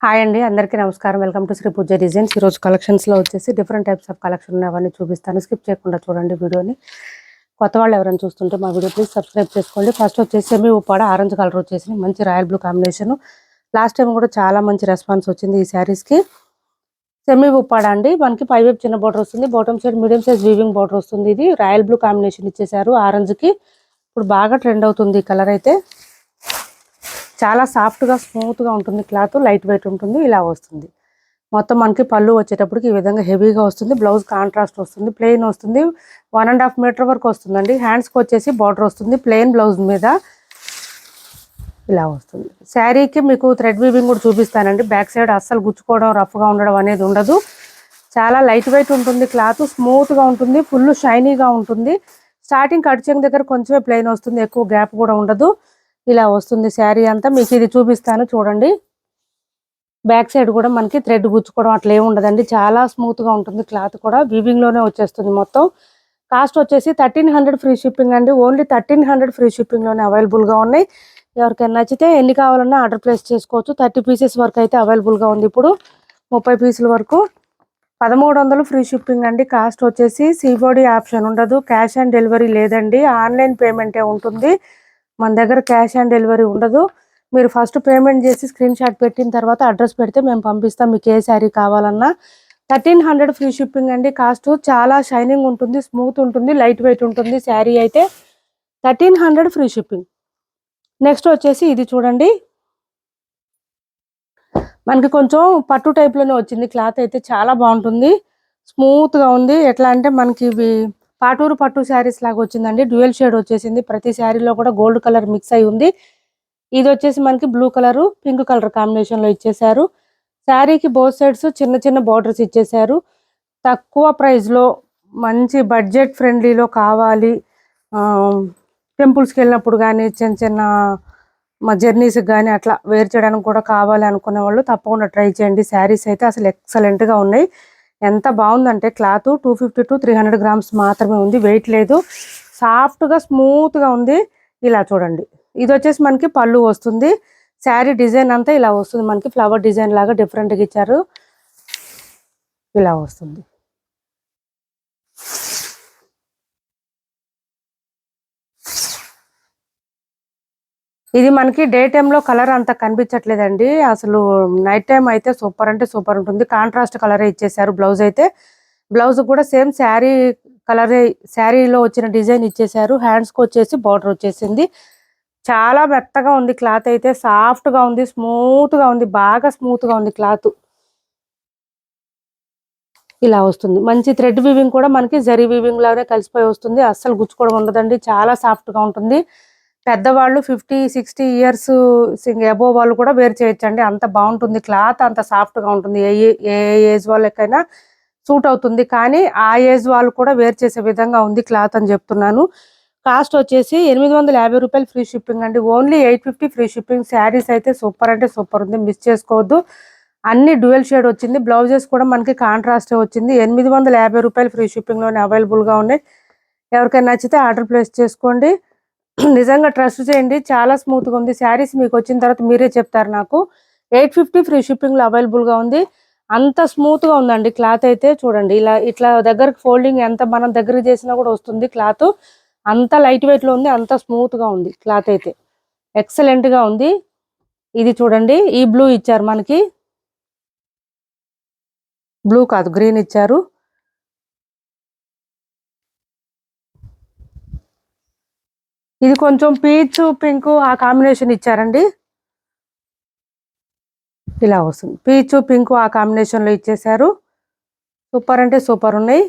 Hi అండి, అందరికీ నమస్కారం. Welcome to Sri Pooja designs. ఈరోజు కలెక్షన్స్లో వచ్చేసి డిఫరెంట్ టైప్స్ ఆఫ్ కలెక్షన్ ఉన్నాయి, అవన్నీ చూపిస్తాను. స్కిప్ చేయకుండా చూడండి వీడియోని. కొత్త వాళ్ళు ఎవరైనా చూస్తుంటే మా వీడియో ప్లీజ్ సబ్స్క్రైబ్ చేసుకోండి. ఫస్ట్ వచ్చేసి సెమీ ఉప్పాడ ఆరెంజ్ కలర్ వచ్చేసి మంచి royal blue combination. Last time కూడా చాలా మంచి రెస్పాన్స్ వచ్చింది ఈ శారీస్కి. సెమీ ఉప్పాడ అండి, మనకి పైవైపు చిన్న బోర్డర్ వస్తుంది, bottom side medium size weaving border వస్తుంది. ఇది రాయల్ బ్లూ కాంబినేషన్ ఇచ్చేసారు ఆరెంజ్కి. ఇప్పుడు బాగా ట్రెండ్ అవుతుంది ఈ కలర్ అయితే. చాలా సాఫ్ట్గా స్మూత్గా ఉంటుంది, క్లాత్ లైట్ వెయిట్ ఉంటుంది. ఇలా వస్తుంది మొత్తం. మనకి పళ్ళు వచ్చేటప్పటికి ఈ విధంగా హెవీగా వస్తుంది. బ్లౌజ్ కాంట్రాస్ట్ వస్తుంది, ప్లెయిన్ వస్తుంది. 1.5 మీటర్ వరకు వస్తుందండి. హ్యాండ్స్కి వచ్చేసి బార్డర్ వస్తుంది ప్లెయిన్ బ్లౌజ్ మీద. ఇలా వస్తుంది. శారీకి మీకు థ్రెడ్ వీవింగ్ కూడా చూపిస్తానండి. బ్యాక్ సైడ్ అస్సలు గుచ్చుకోవడం, రఫ్గా ఉండడం అనేది ఉండదు. చాలా లైట్ వెయిట్ ఉంటుంది, క్లాత్ స్మూత్గా ఉంటుంది, ఫుల్ షైనీగా ఉంటుంది. స్టార్టింగ్ కట్ చెంగ్ దగ్గర కొంచెమే ప్లెయిన్ వస్తుంది, ఎక్కువ గ్యాప్ కూడా ఉండదు. ఇలా వస్తుంది శారీ అంతా. మీకు ఇది చూపిస్తాను చూడండి. బ్యాక్ సైడ్ కూడా మనకి థ్రెడ్ గుచ్చుకోవడం అట్లా ఏమి ఉండదండి, చాలా స్మూత్గా ఉంటుంది. క్లాత్ కూడా వీవింగ్లోనే వచ్చేస్తుంది మొత్తం. కాస్ట్ వచ్చేసి 1300 ఫ్రీ షిప్పింగ్ అండి. ఓన్లీ 1300 ఫ్రీ షిప్పింగ్లోనే అవైలబుల్గా ఉన్నాయి. ఎవరికైనా నచ్చితే ఎన్ని కావాలన్నా ఆర్డర్ ప్లేస్ చేసుకోవచ్చు. 30 పీసెస్ వరకు అయితే అవైలబుల్గా ఉంది. ఇప్పుడు 30 పీసుల వరకు 1300 ఫ్రీ షిప్పింగ్ అండి. కాస్ట్ వచ్చేసి సిఓడి ఆప్షన్ ఉండదు, క్యాష్ ఆన్ డెలివరీ లేదండి, ఆన్లైన్ పేమెంటే ఉంటుంది. మన దగ్గర క్యాష్ ఆన్ డెలివరీ ఉండదు. మీరు ఫస్ట్ పేమెంట్ చేసి స్క్రీన్ షాట్ పెట్టిన తర్వాత అడ్రస్ పెడితే మేము పంపిస్తాం, మీకు ఏ శారీ కావాలన్నా. 1300 ఫ్రీ షిప్పింగ్ అండి. కాస్ట్ చాలా షైనింగ్ ఉంటుంది, స్మూత్ ఉంటుంది, లైట్ వెయిట్ ఉంటుంది శారీ అయితే. 1300 ఫ్రీ షిప్పింగ్. నెక్స్ట్ వచ్చేసి ఇది చూడండి, మనకి కొంచెం పట్టు టైప్లోనే వచ్చింది. క్లాత్ అయితే చాలా బాగుంటుంది, స్మూత్గా ఉంది. ఎట్లా అంటే మనకి ఇవి పాటూరు పట్టు శారీస్ లాగా వచ్చిందండి. డ్యూయల్ షేడ్ వచ్చేసింది, ప్రతి శారీలో కూడా గోల్డ్ కలర్ మిక్స్ అయి ఉంది. ఇది వచ్చేసి మనకి బ్లూ కలరు పింక్ కలర్ కాంబినేషన్లో ఇచ్చేసారు. శారీకి బోత్ సైడ్స్ చిన్న చిన్న బార్డర్స్ ఇచ్చేసారు. తక్కువ ప్రైస్లో మంచి బడ్జెట్ ఫ్రెండ్లీలో కావాలి, టెంపుల్స్కి వెళ్ళినప్పుడు కానీ చిన్న చిన్న మా జర్నీస్కి కానీ అట్లా వేర్ చేయడానికి కూడా కావాలి అనుకునే వాళ్ళు తప్పకుండా ట్రై చేయండి. శారీస్ అయితే అసలు ఎక్సలెంట్గా ఉన్నాయి. ఎంత బాగుందంటే క్లాత్ 250 to 300 గ్రామ్స్ మాత్రమే ఉంది, వెయిట్ లేదు, సాఫ్ట్గా స్మూత్గా ఉంది. ఇలా చూడండి. ఇది వచ్చేసి మనకి పళ్ళు వస్తుంది. శారీ డిజైన్ అంతా ఇలా వస్తుంది, మనకి ఫ్లవర్ డిజైన్ లాగా డిఫరెంట్గా ఇచ్చారు. ఇలా వస్తుంది. ఇది మనకి డే టైంలో కలర్ అంతా కనిపించట్లేదండి, అసలు నైట్ టైం అయితే సూపర్ అంటే సూపర్ ఉంటుంది. కాంట్రాస్ట్ కలరే ఇచ్చేసారు. బ్లౌజ్ అయితే బ్లౌజ్ కూడా సేమ్ శారీ కలరే, శారీలో వచ్చిన డిజైన్ ఇచ్చేసారు. హ్యాండ్స్కి వచ్చేసి బార్డర్ వచ్చేసింది. చాలా మెత్తగా ఉంది క్లాత్ అయితే, సాఫ్ట్గా ఉంది, స్మూత్గా ఉంది, బాగా స్మూత్గా ఉంది క్లాత్. ఇలా వస్తుంది. మంచి థ్రెడ్ వీవింగ్ కూడా మనకి జరీ వీవింగ్ లాగానే కలిసిపోయి వస్తుంది, అస్సలు గుచ్చుకోవడం ఉండదండి, చాలా సాఫ్ట్గా ఉంటుంది. పెద్దవాళ్ళు 50-60 ఇయర్స్ అబోవ్ వాళ్ళు కూడా వేర్ చేయొచ్చండి, అంత బాగుంటుంది క్లాత్, అంత సాఫ్ట్గా ఉంటుంది. ఏ ఏజ్ వాళ్ళకైనా సూట్ అవుతుంది. కానీ ఆ ఏజ్ వాళ్ళు కూడా వేర్ చేసే విధంగా ఉంది క్లాత్ అని చెప్తున్నాను. కాస్ట్ వచ్చేసి 850 రూపాయలు ఫ్రీ షిప్పింగ్ అండి. Only 850 free shipping. శారీస్ అయితే సూపర్ అంటే సూపర్ ఉంది, మిస్ చేసుకోవద్దు. అన్ని డ్యూయల్ షేడ్ వచ్చింది. బ్లౌజెస్ కూడా మనకి కాంట్రాస్టే వచ్చింది. 850 రూపాయలు ఫ్రీ షిప్పింగ్లోనే అవైలబుల్గా ఉన్నాయి. ఎవరికైనా నచ్చితే ఆర్డర్ ప్లేస్ చేసుకోండి. నిజంగా ట్రస్ట్ చేయండి, చాలా స్మూత్గా ఉంది. శారీస్ మీకు వచ్చిన తర్వాత మీరే చెప్తారు నాకు. 850 ఫ్రీ షిప్పింగ్లో అవైలబుల్గా ఉంది. అంత స్మూత్గా ఉందండి క్లాత్ అయితే. చూడండి, ఇట్లా దగ్గరకు ఫోల్డింగ్ ఎంత మనం దగ్గర చేసినా కూడా వస్తుంది క్లాత్. అంత లైట్ వెయిట్లో ఉంది, అంత స్మూత్గా ఉంది క్లాత్ అయితే. ఎక్సలెంట్గా ఉంది. ఇది చూడండి, ఈ బ్లూ ఇచ్చారు మనకి, బ్లూ కాదు గ్రీన్ ఇచ్చారు. ఇది కొంచెం పీచ్ పింక్ ఆ కాంబినేషన్ ఇచ్చారండి. ఇలా వస్తుంది, పీచ్ పింక్ ఆ కాంబినేషన్లో ఇచ్చేసారు. సూపర్ అంటే సూపర్ ఉన్నాయి.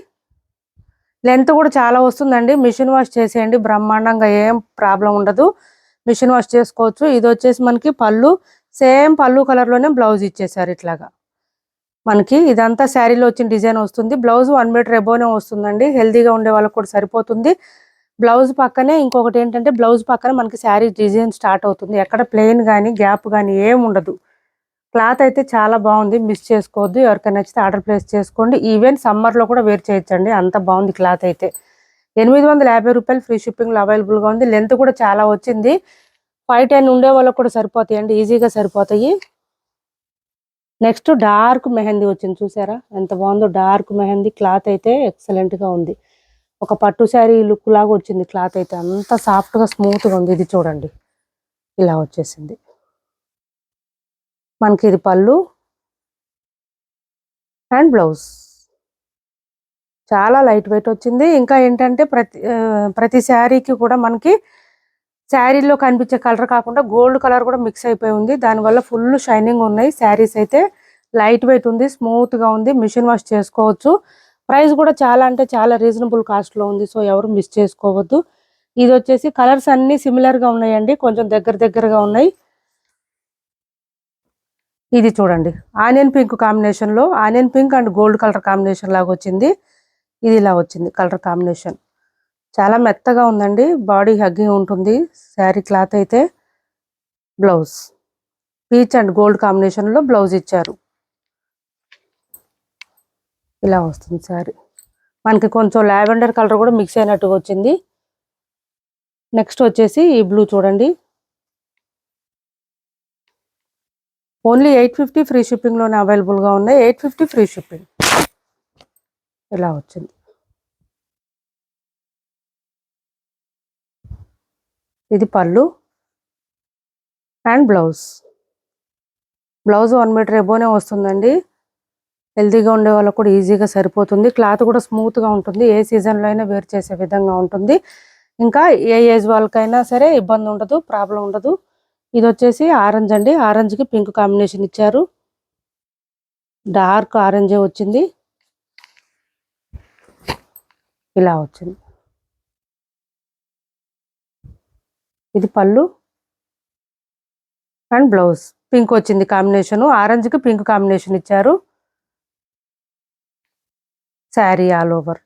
లెంత్ కూడా చాలా వస్తుందండి. మిషన్ వాష్ చేసేయండి, బ్రహ్మాండంగా ఏం ప్రాబ్లం ఉండదు, మిషన్ వాష్ చేసుకోవచ్చు. ఇది వచ్చేసి మనకి పళ్ళు, సేమ్ పళ్ళు కలర్లోనే బ్లౌజ్ ఇచ్చేసారు. ఇట్లాగా మనకి ఇదంతా శారీలో వచ్చిన డిజైన్ వస్తుంది. బ్లౌజ్ 1 మీటర్ ఎబోనే వస్తుందండి, హెల్దీగా ఉండే వాళ్ళకి కూడా సరిపోతుంది. బ్లౌజ్ పక్కనే ఇంకొకటి ఏంటంటే, బ్లౌజ్ పక్కన మనకి శారీ డిజైన్ స్టార్ట్ అవుతుంది. ఎక్కడ ప్లెయిన్ కానీ గ్యాప్ కానీ ఏం ఉండదు. క్లాత్ అయితే చాలా బాగుంది, మిస్ చేసుకోవద్దు. ఎవరికైనా నచ్చితే ఆర్డర్ ప్లేస్ చేసుకోండి. ఈవెన్ సమ్మర్లో కూడా వేర్ చేయొచ్చండి, అంత బాగుంది క్లాత్ అయితే. 850 రూపాయలు ఫ్రీ షిప్పింగ్లో అవైలబుల్గా ఉంది. లెంత్ కూడా చాలా వచ్చింది. 5-10 ఉండే వాళ్ళకి కూడా సరిపోతాయండి, ఈజీగా సరిపోతాయి. నెక్స్ట్ డార్క్ మెహందీ వచ్చింది, చూసారా ఎంత బాగుందో. డార్క్ మెహందీ క్లాత్ అయితే ఎక్సలెంట్ గా ఉంది. ఒక పట్టు శారీ లుక్ లాగా వచ్చింది క్లాత్ అయితే, అంత సాఫ్ట్ గా స్మూత్ గా ఉంది. ఇది చూడండి ఇలా వచ్చేసింది మనకి. ఇది పళ్ళు అండ్ బ్లౌజ్. చాలా లైట్ వెయిట్ వచ్చింది. ఇంకా ఏంటంటే ప్రతి శారీకి కూడా మనకి శారీలో కనిపించే కలర్ కాకుండా గోల్డ్ కలర్ కూడా మిక్స్ అయిపోయి ఉంది. దానివల్ల ఫుల్ షైనింగ్ ఉన్నాయి శారీస్ అయితే. లైట్ వెయిట్ ఉంది, స్మూత్ గా ఉంది, మిషన్ వాష్ చేసుకోవచ్చు. ప్రైస్ కూడా చాలా అంటే చాలా రీజనబుల్ కాస్ట్ లో ఉంది. సో ఎవరు మిస్ చేసుకోవద్దు. ఇది వచ్చేసి కలర్స్ అన్ని సిమిలర్ గా ఉన్నాయండి, కొంచెం దగ్గరగా ఉన్నాయి. ఇది చూడండి ఆనియన్ పింక్ కాంబినేషన్ లో, onion pink and gold colour combination లాగా వచ్చింది. ఇది ఇలా వచ్చింది కలర్ కాంబినేషన్. చాలా మెత్తగా ఉందండి, బాడీ హగ్గింగ్ ఉంటుంది శారీ క్లాత్ అయితే. Blouse peach and gold combination లో బ్లౌజ్ ఇచ్చారు. ఇలా వస్తుంది శారీ మనకి. కొంచెం లావెండర్ కలర్ కూడా మిక్స్ అయినట్టుగా వచ్చింది. నెక్స్ట్ వచ్చేసి ఈ బ్లూ చూడండి, ఓన్లీ 850 ఫ్రీ షిప్పింగ్ లోనే అవైలబుల్ గా ఉన్నాయి. 850 ఫ్రీ షిప్పింగ్. ఇలా వచ్చింది. ఇది పళ్ళు అండ్ బ్లౌజ్. బ్లౌజ్ 1 మీటర్ ఎబోనే వస్తుందండి. హెల్తీగా ఉండే వాళ్ళకు కూడా ఈజీగా సరిపోతుంది. క్లాత్ కూడా స్మూత్ గా ఉంటుంది, ఏ సీజన్ లో అయినా వేర్ చేసే విధంగా ఉంటుంది. ఇంకా ఏ ఏజ్ వాళ్ళకైనా సరే ఇబ్బంది ఉండదు, ప్రాబ్లం ఉండదు. ఇది వచ్చేసి ఆరెంజ్ అండి, ఆరెంజ్ కి పింక్ కాంబినేషన్ ఇచ్చారు. డార్క్ ఆరెంజే వచ్చింది. ఇలా వచ్చింది. ఇది పళ్ళు అండ్ బ్లౌజ్. పింక్ వచ్చింది కాంబినేషన్, ఆరెంజ్ కి పింక్ కాంబినేషన్ ఇచ్చారు. Sari all over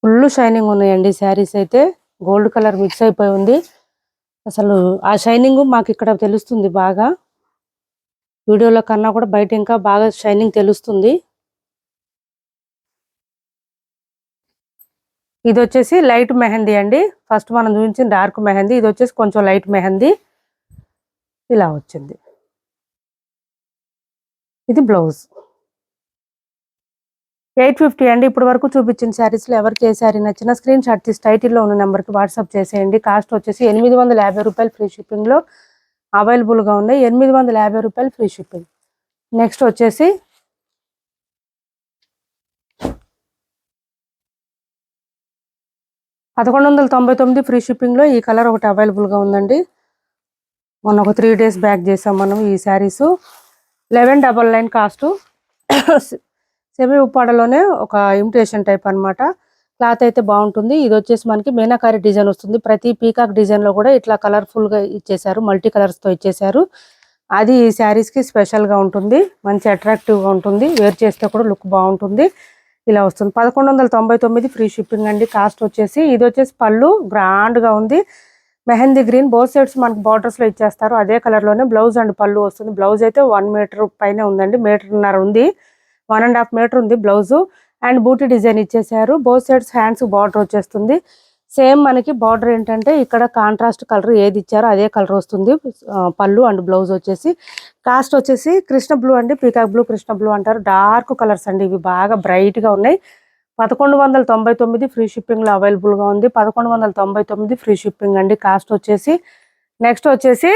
full shining ఉన్నాయండి శారీస్ అయితే. గోల్డ్ కలర్ మిక్స్ అయిపోయి ఉంది. అసలు ఆ షైనింగ్ మాకు ఇక్కడ తెలుస్తుంది బాగా, వీడియోలో కన్నా కూడా బయట ఇంకా బాగా షైనింగ్ తెలుస్తుంది. ఇది వచ్చేసి లైట్ మెహందీ అండి. ఫస్ట్ మనం చూపించిన డార్క్ మెహందీ, ఇది వచ్చేసి కొంచెం లైట్ మెహందీ. ఇలా వచ్చింది. ఇది బ్లౌజ్. 850 అండి. ఇప్పుడు వరకు చూపించిన శారీస్లో ఎవరికి ఏ శారీ నచ్చినా స్క్రీన్ షాట్ తీసి టైటిల్లో ఉన్న నెంబర్కి వాట్సాప్ చేసేయండి. కాస్ట్ వచ్చేసి 850 రూపాయలు ఫ్రీ షిప్పింగ్లో అవైలబుల్గా ఉన్నాయి. 850 రూపాయలు ఫ్రీ షిప్పింగ్. నెక్స్ట్ వచ్చేసి 1199 ఫ్రీ షిప్పింగ్లో ఈ కలర్ ఒకటి అవైలబుల్గా ఉందండి. మొన్న ఒక 3 days బ్యాక్ చేసాం మనం ఈ శారీస్. 1199 కాస్ట్. సెమీ ఉప్పాడలోనే ఒక ఇమిటేషన్ టైప్ అన్నమాట. క్లాత్ అయితే బాగుంటుంది. ఇది వచ్చేసి మనకి మీనాకారి డిజైన్ వస్తుంది. ప్రతి పీకాక్ డిజైన్ లో కూడా ఇట్లా కలర్ఫుల్ గా ఇచ్చేసారు, మల్టీ కలర్స్ తో ఇచ్చేసారు. అది ఈ శారీస్ కి స్పెషల్ గా ఉంటుంది, మంచి అట్రాక్టివ్ గా ఉంటుంది, వేర్ చేస్తే కూడా లుక్ బాగుంటుంది. ఇలా వస్తుంది. 1199 ఫ్రీ షిప్పింగ్ అండి. కాస్ట్ వచ్చేసి ఇది వచ్చేసి పళ్ళు గ్రాండ్ గా ఉంది. మెహందీ గ్రీన్ బోత్ సైడ్స్ మనకి బార్డర్స్ లో ఇచ్చేస్తారు. అదే కలర్ లోనే బ్లౌజ్ అండ్ పళ్ళు వస్తుంది. బ్లౌజ్ అయితే 1 మీటర్ పైన ఉందండి, 1.5 మీటర్ ఉంది, 1.5 మీటర్ ఉంది బ్లౌజ్. అండ్ బూటీ డిజైన్ ఇచ్చేసారు. బోత్ సైడ్స్ హ్యాండ్స్ బార్డర్ వచ్చేస్తుంది. సేమ్ మనకి బార్డర్ ఏంటంటే ఇక్కడ కాంట్రాస్ట్ కలర్ ఏది ఇచ్చారో అదే కలర్ వస్తుంది. పళ్ళు అండ్ బ్లౌజ్ వచ్చేసి. కాస్ట్ వచ్చేసి కృష్ణ బ్లూ అండి, పీకాక్ బ్లూ, కృష్ణ బ్లూ అంటారు. డార్క్ కలర్స్ అండి, ఇవి బాగా బ్రైట్ గా ఉన్నాయి. 1199 ఫ్రీ షిప్పింగ్ లో అవైలబుల్ గా ఉంది. 1199 ఫ్రీ షిప్పింగ్ అండి. కాస్ట్ వచ్చేసి. నెక్స్ట్ వచ్చేసి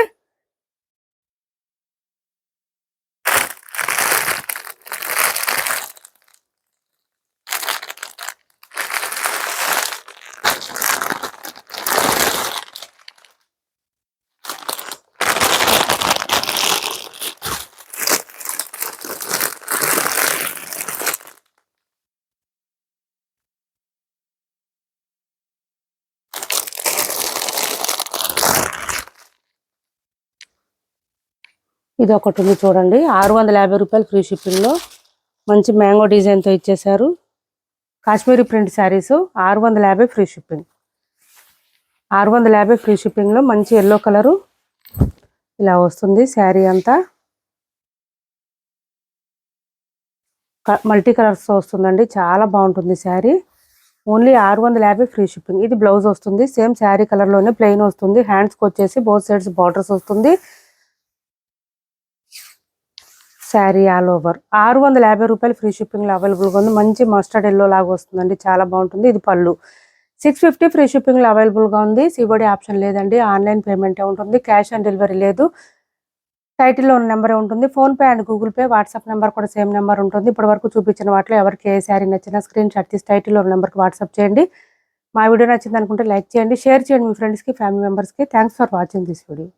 ఇది ఒకటి ఉంది చూడండి, 650 రూపాయలు ఫ్రీ షిప్పింగ్ లో మంచి మ్యాంగో డిజైన్ తో ఇచ్చేసారు. Kashmiri print saris 650 free shipping. 650 free shipping లో మంచి ఎల్లో కలరు ఇలా వస్తుంది. శారీ అంతా మల్టీ కలర్స్ తో వస్తుందండి, చాలా బాగుంటుంది శారీ. ఓన్లీ 650 ఫ్రీ షిప్పింగ్. ఇది బ్లౌజ్ వస్తుంది, సేమ్ శారీ కలర్ లోనే ప్లెయిన్ వస్తుంది. హ్యాండ్స్ కి వచ్చేసి బోత్ సైడ్స్ బార్డర్స్ వస్తుంది. శారీ ఆల్ ఓవర్ 650 రూపాయలు ఫ్రీ షిప్పింగ్లో అవైలబుల్గా ఉంది. మంచి మస్టర్డ్ ఎల్లో లాగా వస్తుందండి, చాలా బాగుంటుంది. ఇది పళ్ళు 650 ఫ్రీ షిప్పింగ్లో అవైలబుల్గా ఉంది. సిఓడి ఆప్షన్ లేదండి, ఆన్లైన్ పేమెంటే ఉంటుంది. క్యాష్ ఆన్ డెలివరీ లేదు. టైటిల్లో ఉన్న నెంబరే ఉంటుంది. PhonePe and Google pay, WhatsApp number కూడా సేమ్ నెంబర్ ఉంటుంది. ఇప్పటి వరకు చూపించిన వాటిలో ఎవరికి ఏ శారీ నచ్చినా స్క్రీన్ షాట్ తీసి టైటిల్లో ఉన్న నెంబర్కి వాట్సాప్ చేయండి. మా వీడియో నచ్చింది అనుకుంటే లైక్ చేయండి, షేర్ చేయండి మీ ఫ్రెండ్స్కి, ఫ్యామిలీ మెంబర్స్కి. Thanks for watching this video.